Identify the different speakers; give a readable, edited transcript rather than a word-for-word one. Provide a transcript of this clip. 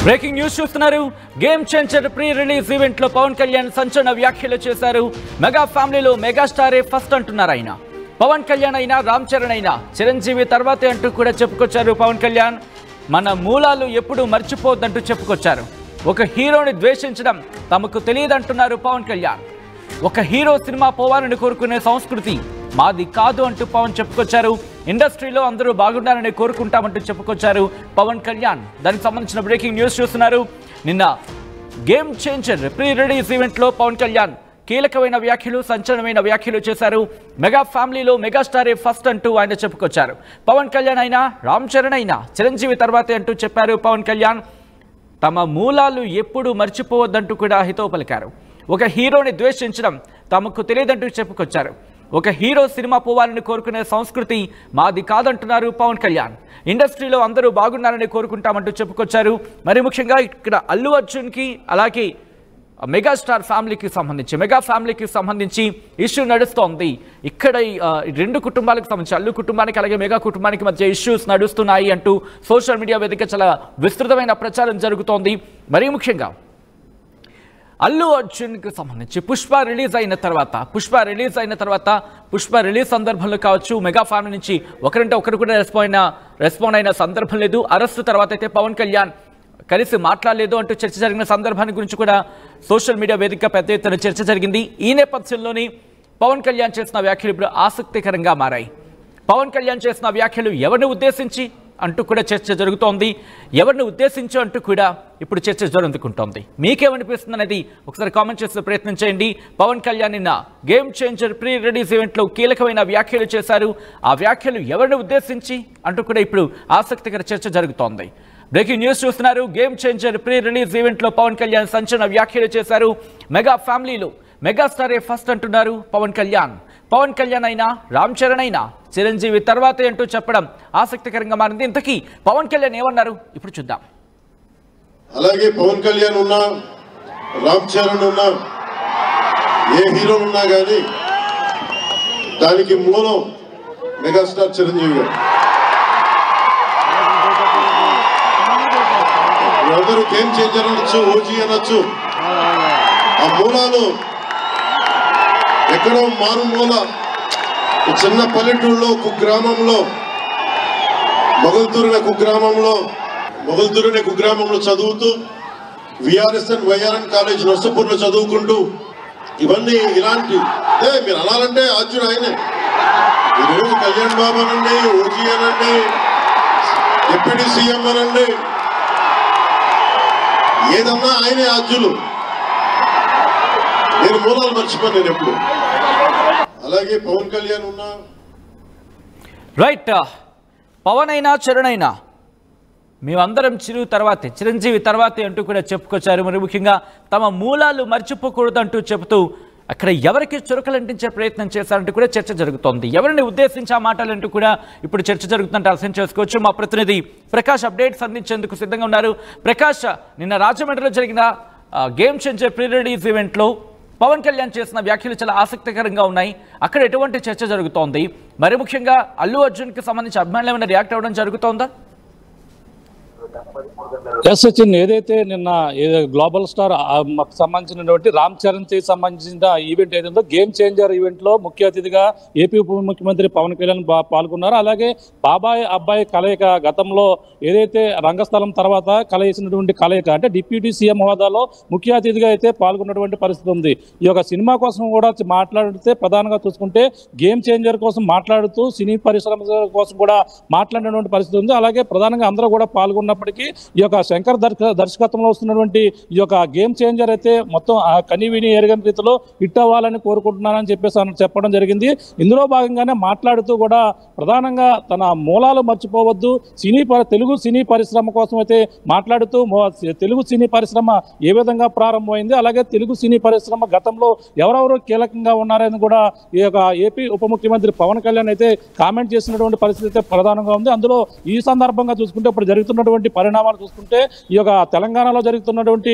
Speaker 1: Breaking news చూస్తున్నారు. Game changer pre release event లో పవన్ కళ్యాణ్ సంచలన వ్యాఖ్యలు చేశారు. మెగా ఫ్యామిలీలో మెగాస్టారే ఫస్ట్ అంటున్నారు ఆయన. పవన్ కళ్యాణ్ అయినా రామ్ చరణ్ అయినా చిరంజీవి తర్వాతే అంటూ కూడా చెప్పుకొచ్చారు పవన్ కళ్యాణ్. మన మూలాలు ఎప్పుడు మర్చిపోద్దంటూ చెప్పుకొచ్చారు. ఒక హీరోని ద్వేషించడం తమకు తెలియదంటున్నారు పవన్ కళ్యాణ్. ఒక హీరో సినిమా పోవాలని కోరుకునే సంస్కృతి మాది కాదు అంటూ పవన్ చెప్పుకొచ్చారు. ఇండస్ట్రీలో అందరూ బాగుండాలని కోరుకుంటామంటూ చెప్పుకొచ్చారు పవన్ కళ్యాణ్. దానికి సంబంధించిన బ్రేకింగ్ న్యూస్ చూస్తున్నారు. నిన్న గేమ్ చేంజర్ ప్రీ రిలీజ్ ఈవెంట్లో పవన్ కళ్యాణ్ కీలకమైన వ్యాఖ్యలు, సంచలనమైన వ్యాఖ్యలు చేశారు. మెగా ఫ్యామిలీలో మెగాస్టారే ఫస్ట్ అంటూ ఆయన చెప్పుకొచ్చారు. పవన్ కళ్యాణ్ అయినా రామ్ చరణ్ అయినా చిరంజీవి తర్వాతే అంటూ చెప్పారు పవన్ కళ్యాణ్. తమ మూలాలు ఎప్పుడూ మర్చిపోవద్దంటూ కూడా హితవు పలికారు. ఒక హీరోని ద్వేషించడం తమకు తెలియదంటూ చెప్పుకొచ్చారు. ఒక హీరో సినిమా పోవాలని కోరుకునే సంస్కృతి మాది కాదంటున్నారు పవన్ కళ్యాణ్. ఇండస్ట్రీలో అందరూ బాగున్నారని కోరుకుంటామంటూ చెప్పుకొచ్చారు. మరి ముఖ్యంగా ఇక్కడ అల్లు అర్జున్కి అలాగే మెగా ఫ్యామిలీకి సంబంధించి ఇష్యూ నడుస్తోంది. ఇక్కడ రెండు కుటుంబాలకు సంబంధించి అల్లు కుటుంబానికి అలాగే మెగా కుటుంబానికి మధ్య ఇష్యూస్ నడుస్తున్నాయి అంటూ సోషల్ మీడియా వేదిక చాలా విస్తృతమైన ప్రచారం జరుగుతోంది. మరీ ముఖ్యంగా అల్లు అర్జున్కి సంబంధించి పుష్ప రిలీజ్ అయిన తర్వాత పుష్ప రిలీజ్ సందర్భంలో కావచ్చు, మెగా ఫ్యామిలీ నుంచి ఒకరంటే ఒకరు కూడా రెస్పాండ్ అయిన సందర్భం లేదు. అరెస్టు తర్వాత అయితే పవన్ కళ్యాణ్ కలిసి మాట్లాడలేదు అంటూ చర్చ జరిగిన సందర్భాన్ని గురించి కూడా సోషల్ మీడియా వేదిక పెద్ద ఎత్తున చర్చ జరిగింది. ఈ నేపథ్యంలోని పవన్ కళ్యాణ్ చేసిన వ్యాఖ్యలు ఇప్పుడు ఆసక్తికరంగా మారాయి. పవన్ కళ్యాణ్ చేసిన వ్యాఖ్యలు ఎవరిని ఉద్దేశించి అంటూ కూడా చర్చ జరుగుతోంది. ఎవరిని ఉద్దేశించి అంటూ కూడా ఇప్పుడు చర్చ జరుగుతుంటోంది. మీకేమనిపిస్తుంది అనేది ఒకసారి కామెంట్ చేసే ప్రయత్నం చేయండి. పవన్ కళ్యాణ్ నిన్న గేమ్ చేంజర్ ప్రీ రిలీజ్ ఈవెంట్లో కీలకమైన వ్యాఖ్యలు చేశారు. ఆ వ్యాఖ్యలు ఎవరిని ఉద్దేశించి అంటూ కూడా ఇప్పుడు ఆసక్తికర చర్చ జరుగుతోంది. బ్రేకింగ్ న్యూస్ చూస్తున్నారు. గేమ్ చేంజర్ ప్రీ రిలీజ్ ఈవెంట్లో పవన్ కళ్యాణ్ సంచలన వ్యాఖ్యలు చేశారు. మెగా ఫ్యామిలీలో మెగాస్టారే ఫస్ట్ అంటున్నారు పవన్ కళ్యాణ్. పవన్ కళ్యాణ్ అయినా రామ్ చరణ్ అయినా చిరంజీవి తర్వాతే అంటూ చెప్పడం ఆసక్తికరంగా మారింది. ఇంతకీ పవన్ కళ్యాణ్ ఏమన్నారు ఇప్పుడు చూద్దాం.
Speaker 2: అలాగే పవన్ కళ్యాణ్ ఉన్నా, రామ్ చరణ్ ఉన్నా, ఏ హీరో ఉన్నా కానీ దానికి మూలం మెగాస్టార్ చిరంజీవి గారు. అందరూ గేమ్ చేంజర్ అనొచ్చు, ఓజీ అనొచ్చు. ఆ మూలాలు ఎక్కడో మారుమూల చిన్న పల్లెటూరులో కుగ్రామంలో మొగల్తూరునే కుగ్రామంలో చదువుతూ విఆర్ఎస్ అండ్ వైఆర్ఎన్ కాలేజ్ నర్సపూర్లో చదువుకుంటూ ఇవన్నీ ఇలాంటి మీరు అనాలంటే అర్జున్ ఆయనే. ఈరోజు కళ్యాణ్ బాబు అనండి, ఓజీ అనండి, డిప్యూటీ సీఎం అనండి, ఏదన్నా ఆయనే అర్జులు. నేను మూలాలు మర్చిపోయాను నేను ఎప్పుడు. అలాగే పవన్ కళ్యాణ్ ఉన్నా,
Speaker 1: రైట్, పవన్ అయినా చరణ్ అయినా మేమందరం చిరంజీవి తర్వాతే అంటూ కూడా చెప్పుకొచ్చారు. మరి ముఖ్యంగా తమ మూలాలు మర్చిపోకూడదు అంటూ చెబుతూ అక్కడ ఎవరికి చురకలంటించే ప్రయత్నం చేశారంటూ కూడా చర్చ జరుగుతోంది. ఎవరిని ఉద్దేశించి ఆ మాటలంటూ కూడా ఇప్పుడు చర్చ జరుగుతుందంటే అర్థం చేసుకోవచ్చు. మా ప్రతినిధి ప్రకాష్ అప్డేట్స్ అందించేందుకు సిద్ధంగా ఉన్నారు. ప్రకాష్, నిన్న రాజమండ్రిలో జరిగిన గేమ్ చేంజర్ ప్రీ రిలీజ్ ఈవెంట్లో పవన్ కళ్యాణ్ చేసిన వ్యాఖ్యలు చాలా ఆసక్తికరంగా ఉన్నాయి. అక్కడ ఎటువంటి చర్చ జరుగుతోంది? మరి ముఖ్యంగా అల్లు అర్జున్కి సంబంధించి అభిమానులు ఏమైనా రియాక్ట్ అవ్వడం జరుగుతోందా?
Speaker 3: సచిన్, ఏదైతే నిన్న గ్లోబల్ స్టార్ సంబంధించినటువంటి రామ్ చరణ్ కి సంబంధించిన ఈవెంట్ ఏదైందో గేమ్ చేంజర్ ఈవెంట్ లో ముఖ్య అతిథిగా ఏపీ ఉప ముఖ్యమంత్రి పవన్ కళ్యాణ్ పాల్గొన్నారు. అలాగే బాబాయ్ అబ్బాయి కలయిక, గతంలో ఏదైతే రంగస్థలం తర్వాత కలయిసినటువంటి కలయిక అంటే డిప్యూటీ సీఎం హోదాలో ముఖ్య అతిథిగా అయితే పాల్గొన్నటువంటి పరిస్థితి ఉంది. ఈ యొక్క సినిమా కోసం కూడా మాట్లాడితే ప్రధానంగా చూసుకుంటే గేమ్ చేంజర్ కోసం మాట్లాడుతూ సినీ పరిశ్రమ కోసం కూడా మాట్లాడినటువంటి పరిస్థితి ఉంది. అలాగే ప్రధానంగా అందరూ కూడా పాల్గొన్నప్పటికీ ఈ యొక్క శంకర్ దర్శకత్వంలో వస్తున్నటువంటి ఈ యొక్క గేమ్ చేంజర్ అయితే మొత్తం కనివిని ఎరగని రీతిలో హిట్ అవ్వాలని కోరుకుంటున్నానని చెప్పడం జరిగింది. ఇందులో భాగంగానే మాట్లాడుతూ కూడా ప్రధానంగా తన మూలాలు మర్చిపోవద్దు, తెలుగు సినీ పరిశ్రమ కోసం అయితే మాట్లాడుతూ తెలుగు సినీ పరిశ్రమ ఏ విధంగా ప్రారంభమైంది, అలాగే తెలుగు సినీ పరిశ్రమ గతంలో ఎవరెవరు కీలకంగా ఉన్నారని కూడా ఈ యొక్క ఏపీ ఉప ముఖ్యమంత్రి పవన్ కళ్యాణ్ అయితే కామెంట్ చేసినటువంటి పరిస్థితి అయితే ప్రధానంగా ఉంది. అందులో ఈ సందర్భంగా చూసుకుంటే ఇప్పుడు జరుగుతున్నటువంటి పరిణామాలు చూసుకుంటే ఈ యొక్క తెలంగాణలో జరుగుతున్నటువంటి